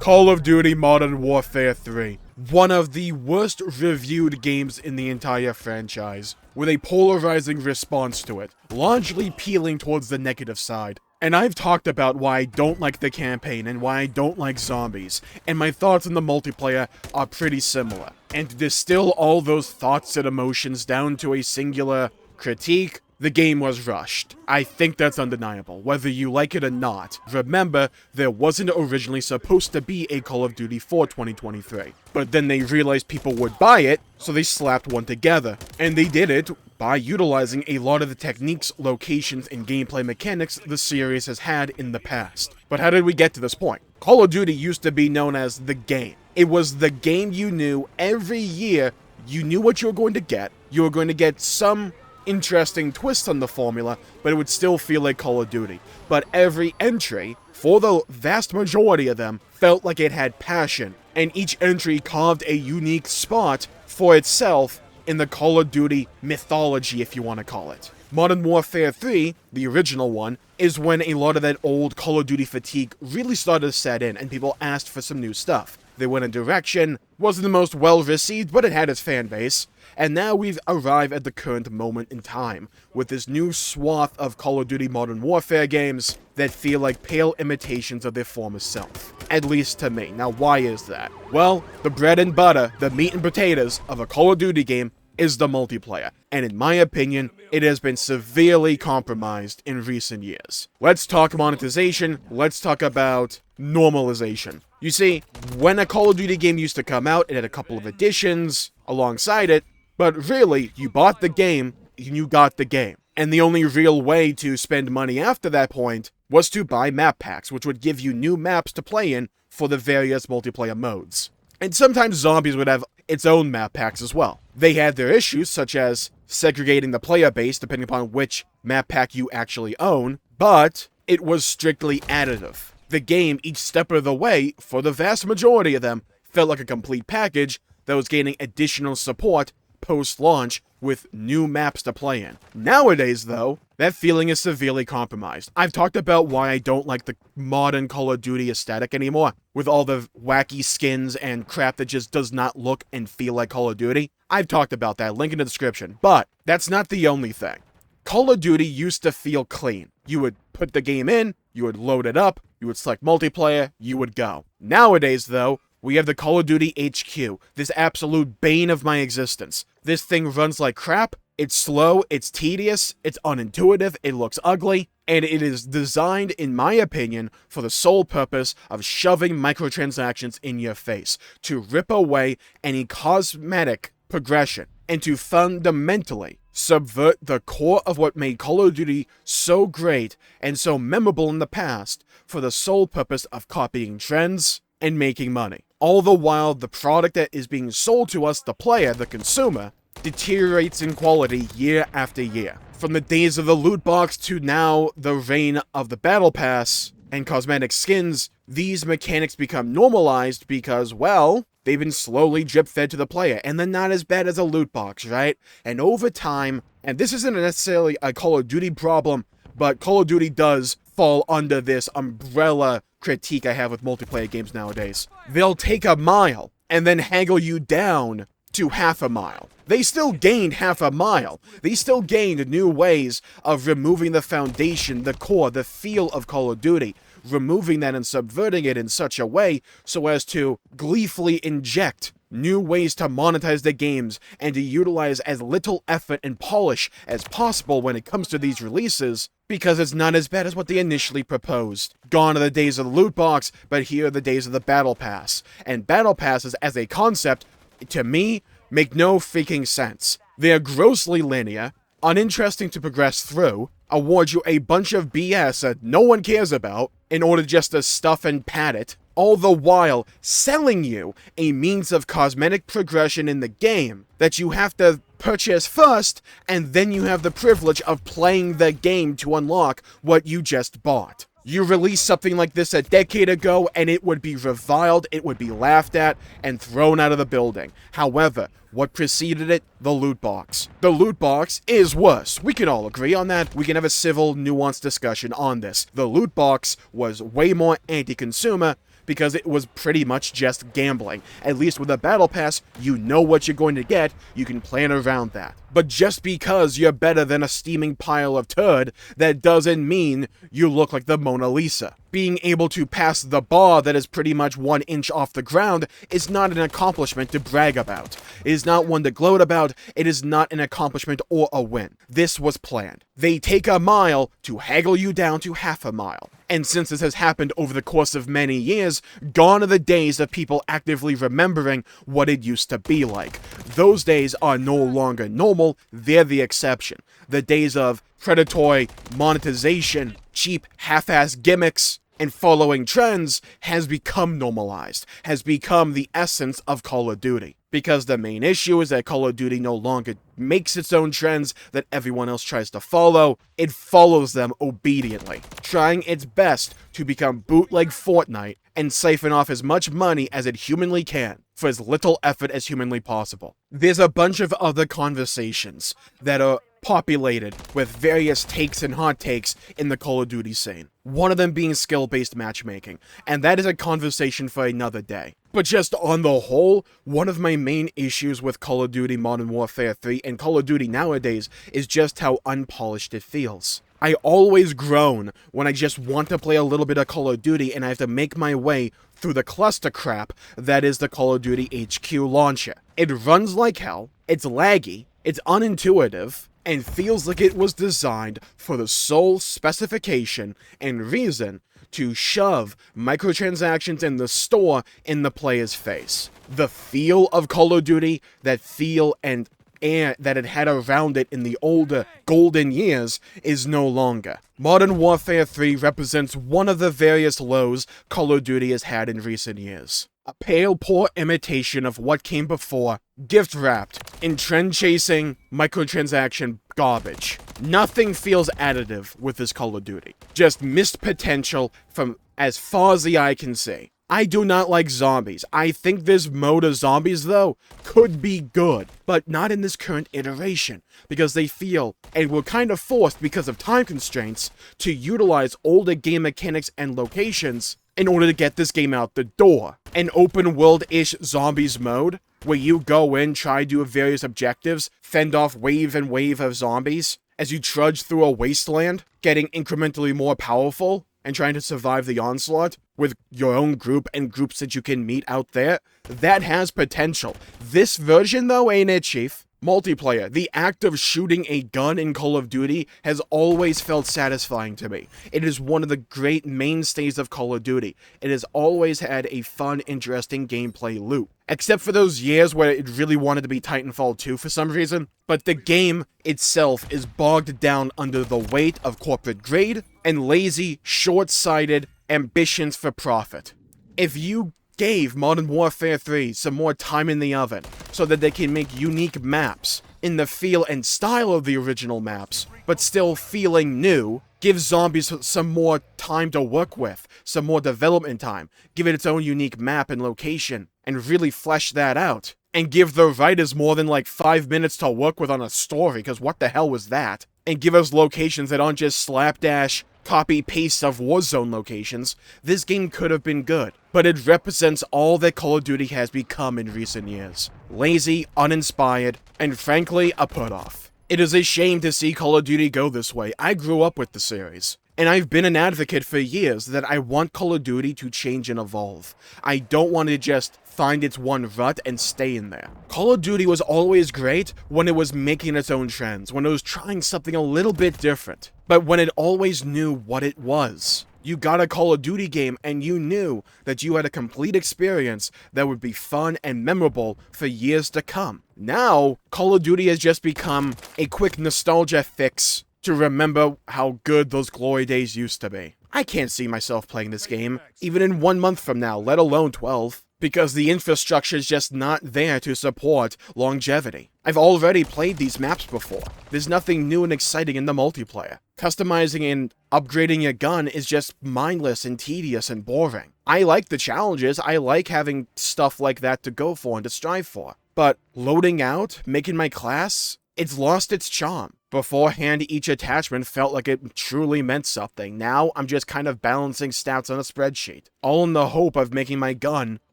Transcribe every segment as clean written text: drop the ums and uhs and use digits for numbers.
Call of Duty Modern Warfare 3. One of the worst reviewed games in the entire franchise, with a polarizing response to it, largely peeling towards the negative side. And I've talked about why I don't like the campaign and why I don't like zombies, and my thoughts on the multiplayer are pretty similar. And to distill all those thoughts and emotions down to a singular critique, the game was rushed. I think that's undeniable, whether you like it or not. Remember, there wasn't originally supposed to be a Call of Duty for 2023. But then they realized people would buy it, so they slapped one together. And they did it by utilizing a lot of the techniques, locations, and gameplay mechanics the series has had in the past. But how did we get to this point? Call of Duty used to be known as the game. It was the game you knew every year. You knew what you were going to get. You were going to get some interesting twist on the formula, but it would still feel like Call of Duty. But every entry, for the vast majority of them, felt like it had passion, and each entry carved a unique spot for itself in the Call of Duty mythology, if you want to call it. Modern Warfare 3, the original one, is when a lot of that old Call of Duty fatigue really started to set in, and people asked for some new stuff. They went in a direction, wasn't the most well-received, but it had its fan base. And now we've arrived at the current moment in time, with this new swath of Call of Duty Modern Warfare games that feel like pale imitations of their former self. At least to me. Now why is that? Well, the bread and butter, the meat and potatoes of a Call of Duty game is the multiplayer, and in my opinion, it has been severely compromised in recent years. Let's talk monetization, let's talk about normalization. You see, when a Call of Duty game used to come out, it had a couple of additions alongside it, but really, you bought the game, and you got the game. And the only real way to spend money after that point was to buy map packs, which would give you new maps to play in for the various multiplayer modes. And sometimes zombies would have its own map packs as well. They had their issues, such as segregating the player base depending upon which map pack you actually own, but it was strictly additive. The game, each step of the way, for the vast majority of them, felt like a complete package that was gaining additional support post-launch with new maps to play in. Nowadays, though, that feeling is severely compromised. I've talked about why I don't like the modern Call of Duty aesthetic anymore, with all the wacky skins and crap that just does not look and feel like Call of Duty. I've talked about that, link in the description. But that's not the only thing. Call of Duty used to feel clean. You would put the game in, you would load it up, you would select multiplayer, you would go. Nowadays, though, we have the Call of Duty HQ, this absolute bane of my existence. This thing runs like crap, it's slow, it's tedious, it's unintuitive, it looks ugly, and it is designed, in my opinion, for the sole purpose of shoving microtransactions in your face, to rip away any cosmetic progression, and to fundamentally subvert the core of what made Call of Duty so great and so memorable in the past, for the sole purpose of copying trends and making money. All the while, the product that is being sold to us, the player, the consumer, deteriorates in quality year after year. From the days of the loot box to now the reign of the battle pass and cosmetic skins, these mechanics become normalized because, well, they've been slowly drip-fed to the player, and they're not as bad as a loot box, right? And over time, and this isn't necessarily a Call of Duty problem, but Call of Duty does fall under this umbrella critique I have with multiplayer games nowadays. They'll take a mile and then haggle you down to half a mile. They still gained half a mile. They still gained new ways of removing the foundation, the core, the feel of Call of Duty, removing that and subverting it in such a way so as to gleefully inject new ways to monetize the games and to utilize as little effort and polish as possible when it comes to these releases, because it's not as bad as what they initially proposed. Gone are the days of the loot box, but here are the days of the battle pass. And battle passes as a concept, to me, make no freaking sense. They are grossly linear, uninteresting to progress through, award you a bunch of BS that no one cares about in order just to stuff and pad it, all the while selling you a means of cosmetic progression in the game that you have to purchase first, and then you have the privilege of playing the game to unlock what you just bought. You released something like this a decade ago, and it would be reviled, it would be laughed at, and thrown out of the building. However, what preceded it? The loot box. The loot box is worse. We can all agree on that. We can have a civil, nuanced discussion on this. The loot box was way more anti-consumer because it was pretty much just gambling. At least with a battle pass, you know what you're going to get, you can plan around that. But just because you're better than a steaming pile of turd, that doesn't mean you look like the Mona Lisa. Being able to pass the bar that is pretty much 1 inch off the ground is not an accomplishment to brag about. It is not one to gloat about, it is not an accomplishment or a win. This was planned. They take a mile to haggle you down to half a mile. And since this has happened over the course of many years, gone are the days of people actively remembering what it used to be like. Those days are no longer normal, they're the exception. The days of predatory monetization, cheap half-ass gimmicks, and following trends has become normalized, has become the essence of Call of Duty. Because the main issue is that Call of Duty no longer makes its own trends that everyone else tries to follow, it follows them obediently, trying its best to become bootleg Fortnite and siphon off as much money as it humanly can, for as little effort as humanly possible. There's a bunch of other conversations that are populated with various takes and hot takes in the Call of Duty scene. One of them being skill-based matchmaking, and that is a conversation for another day. But just on the whole, one of my main issues with Call of Duty Modern Warfare 3 and Call of Duty nowadays is just how unpolished it feels. I always groan when I just want to play a little bit of Call of Duty and I have to make my way through the cluster crap that is the Call of Duty HQ launcher. It runs like hell, it's laggy, it's unintuitive, and feels like it was designed for the sole specification and reason to shove microtransactions in the store in the player's face. The feel of Call of Duty, that feel and air that it had around it in the older golden years, is no longer. Modern Warfare 3 represents one of the various lows Call of Duty has had in recent years. A pale, poor imitation of what came before, gift-wrapped in trend-chasing, microtransaction garbage. Nothing feels additive with this Call of Duty. Just missed potential from as far as the eye can see. I do not like zombies. I think this mode of zombies, though, could be good, but not in this current iteration, because they feel, and were kind of forced because of time constraints, to utilize older game mechanics and locations in order to get this game out the door. An open world-ish zombies mode, where you go in, try to do various objectives, fend off wave and wave of zombies, as you trudge through a wasteland, getting incrementally more powerful, and trying to survive the onslaught with your own group and groups that you can meet out there, that has potential. This version, though, ain't it, Chief? Multiplayer. The act of shooting a gun in Call of Duty has always felt satisfying to me. It is one of the great mainstays of Call of Duty. It has always had a fun, interesting gameplay loop. Except for those years where it really wanted to be Titanfall 2 for some reason. But the game itself is bogged down under the weight of corporate greed and lazy, short-sighted ambitions for profit. If you gave Modern Warfare 3 some more time in the oven so that they can make unique maps in the feel and style of the original maps, but still feeling new, give zombies some more time to work with, some more development time, give it its own unique map and location, and really flesh that out. And give the writers more than like 5 minutes to work with on a story, because what the hell was that? And give us locations that aren't just slapdash copy-paste of Warzone locations. This game could have been good, but it represents all that Call of Duty has become in recent years. Lazy, uninspired, and frankly, a put-off. It is a shame to see Call of Duty go this way. I grew up with the series, and I've been an advocate for years that I want Call of Duty to change and evolve. I don't want to just find its one rut and stay in there. Call of Duty was always great when it was making its own trends, when it was trying something a little bit different, but when it always knew what it was. You got a Call of Duty game and you knew that you had a complete experience that would be fun and memorable for years to come. Now, Call of Duty has just become a quick nostalgia fix to remember how good those glory days used to be. I can't see myself playing this game, even in 1 month from now, let alone 12. Because the infrastructure is just not there to support longevity. I've already played these maps before. There's nothing new and exciting in the multiplayer. Customizing and upgrading your gun is just mindless and tedious and boring. I like the challenges, I like having stuff like that to go for and to strive for. But loading out, making my class, it's lost its charm. Beforehand, each attachment felt like it truly meant something. Now, I'm just kind of balancing stats on a spreadsheet, all in the hope of making my gun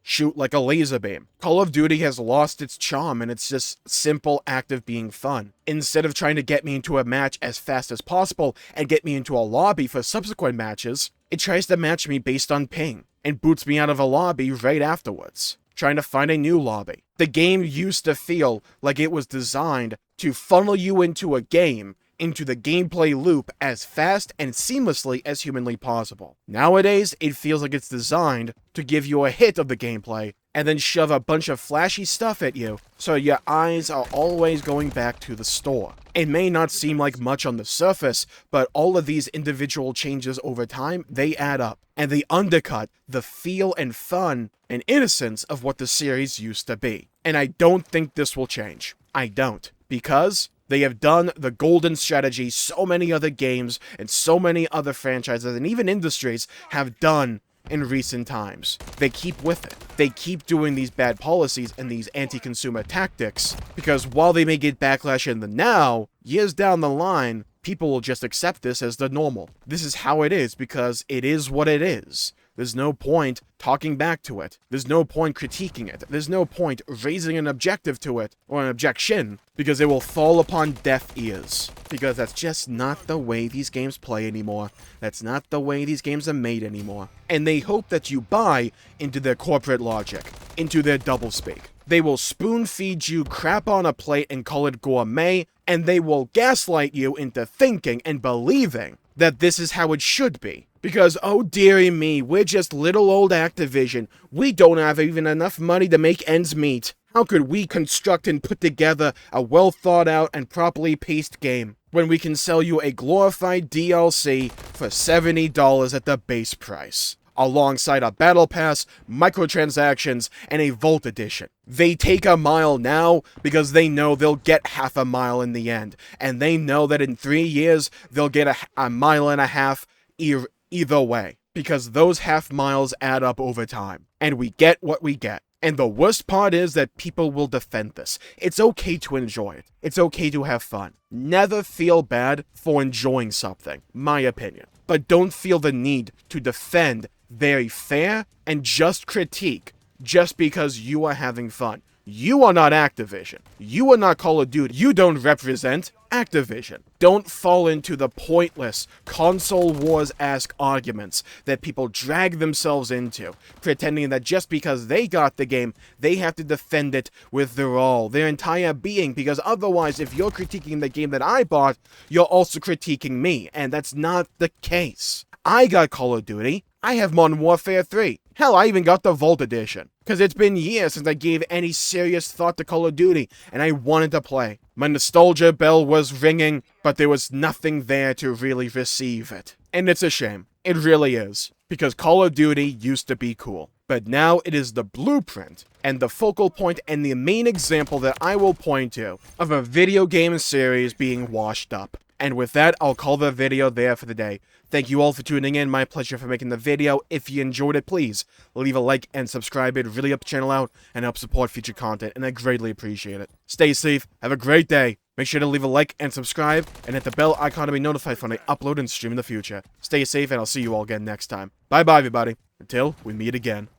shoot like a laser beam. Call of Duty has lost its charm, and it's just simple act of being fun. Instead of trying to get me into a match as fast as possible and get me into a lobby for subsequent matches, it tries to match me based on ping, and boots me out of a lobby right afterwards, trying to find a new lobby. The game used to feel like it was designed to funnel you into a game, into the gameplay loop as fast and seamlessly as humanly possible. Nowadays, it feels like it's designed to give you a hit of the gameplay and then shove a bunch of flashy stuff at you, so your eyes are always going back to the store. It may not seem like much on the surface, but all of these individual changes over time, they add up, and they undercut the feel and fun and innocence of what the series used to be. And I don't think this will change. I don't. Because they have done the golden strategy so many other games and so many other franchises and even industries have done in recent times. They keep with it. They keep doing these bad policies and these anti-consumer tactics, because while they may get backlash in the now, years down the line, people will just accept this as the normal. This is how it is because it is what it is. There's no point talking back to it. There's no point critiquing it. There's no point raising an objective to it, or an objection, because it will fall upon deaf ears. Because that's just not the way these games play anymore. That's not the way these games are made anymore. And they hope that you buy into their corporate logic, into their doublespeak. They will spoon-feed you crap on a plate and call it gourmet, and they will gaslight you into thinking and believing that this is how it should be. Because, oh dearie me, we're just little old Activision. We don't have even enough money to make ends meet. How could we construct and put together a well thought out and properly paced game when we can sell you a glorified DLC for $70 at the base price, alongside a battle pass, microtransactions, and a Vault Edition? They take a mile now because they know they'll get half a mile in the end, and they know that in 3 years they'll get a mile and a half either way, because those half miles add up over time, and we get what we get. And the worst part is that people will defend this. It's okay to enjoy it. It's okay to have fun. Never feel bad for enjoying something, my opinion. But don't feel the need to defend very fair and just critique just because you are having fun. You are not Activision. You are not Call of Duty. You don't represent Activision. Don't fall into the pointless console wars-esque arguments that people drag themselves into, pretending that just because they got the game, they have to defend it with their entire being, because otherwise, if you're critiquing the game that I bought, you're also critiquing me, and that's not the case. I got Call of Duty. I have Modern Warfare 3. Hell, I even got the Vault Edition. Because it's been years since I gave any serious thought to Call of Duty, and I wanted to play. My nostalgia bell was ringing, but there was nothing there to really receive it. And it's a shame. It really is. Because Call of Duty used to be cool. But now it is the blueprint, and the focal point, and the main example that I will point to of a video game series being washed up. And with that, I'll call the video there for the day. Thank you all for tuning in. My pleasure for making the video. If you enjoyed it, please leave a like and subscribe. It really helps the channel out and helps support future content, and I greatly appreciate it. Stay safe. Have a great day. Make sure to leave a like and subscribe, and hit the bell icon to be notified when I upload and stream in the future. Stay safe, and I'll see you all again next time. Bye-bye, everybody. Until we meet again.